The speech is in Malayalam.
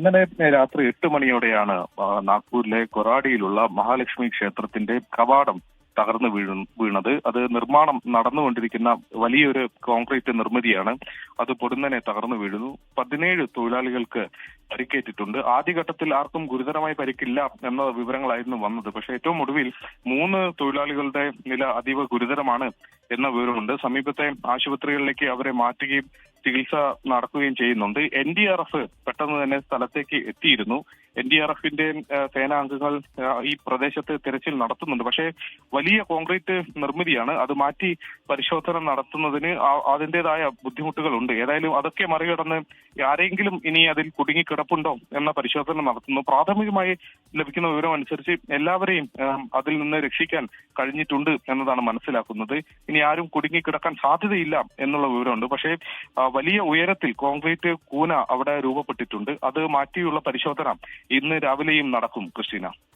ഇന്നലെ രാത്രി 8 മണിയോടെയാണ് നാഗ്പൂരിലെ കൊറാഡിയിലുള്ള മഹാലക്ഷ്മി ക്ഷേത്രത്തിന്റെ കവാടം തകർന്നു വീണത്. അത് നിർമ്മാണം നടന്നുകൊണ്ടിരിക്കുന്ന വലിയൊരു കോൺക്രീറ്റ് നിർമ്മിതിയാണ്. അത് പൊടുന്നനെ തകർന്നു വീഴുന്നു. 17 തൊഴിലാളികൾക്ക് പരിക്കേറ്റിട്ടുണ്ട്. ആദ്യഘട്ടത്തിൽ ആർക്കും ഗുരുതരമായി പരിക്കില്ല എന്ന വിവരങ്ങളായിരുന്നു വന്നത്. പക്ഷേ ഏറ്റവും ഒടുവിൽ 3 തൊഴിലാളികളുടെ നില അതീവ ഗുരുതരമാണ് എന്ന വിവരമുണ്ട്. സമീപത്തെ ആശുപത്രികളിലേക്ക് അവരെ മാറ്റുകയും ചികിത്സ നടക്കുകയും ചെയ്യുന്നുണ്ട്. NDRF പെട്ടെന്ന് തന്നെ സ്ഥലത്തേക്ക് എത്തിയിരുന്നു. NDRFന്റെ സേനാംഗങ്ങൾ ഈ പ്രദേശത്ത് തിരച്ചിൽ നടത്തുന്നുണ്ട്. പക്ഷേ വലിയ കോൺക്രീറ്റ് നിർമ്മിതിയാണ്. അത് മാറ്റി പരിശോധന നടത്തുന്നതിന് അതിന്റേതായ ബുദ്ധിമുട്ടുകളുണ്ട്. ഏതായാലും അതൊക്കെ മറികടന്ന് ആരെങ്കിലും ഇനി അതിൽ കുടുങ്ങിക്കിടപ്പുണ്ടോ എന്ന പരിശോധന നടത്തുന്നു. പ്രാഥമികമായി ലഭിക്കുന്ന വിവരം അനുസരിച്ച് എല്ലാവരെയും അതിൽ നിന്ന് രക്ഷിക്കാൻ കഴിഞ്ഞിട്ടുണ്ട് എന്നതാണ് മനസ്സിലാക്കുന്നത്. ഇനി ആരും കുടുങ്ങിക്കിടക്കാൻ സാധ്യതയില്ല എന്നുള്ള വിവരമുണ്ട്. പക്ഷേ വലിയ ഉയരത്തിൽ കോൺക്രീറ്റ് കൂന അവിടെ രൂപപ്പെട്ടിട്ടുണ്ട്. അത് മാറ്റിയുള്ള പരിശോധന ഇന്ന് രാവിലെയും നടക്കും. ക്രിസ്റ്റീന.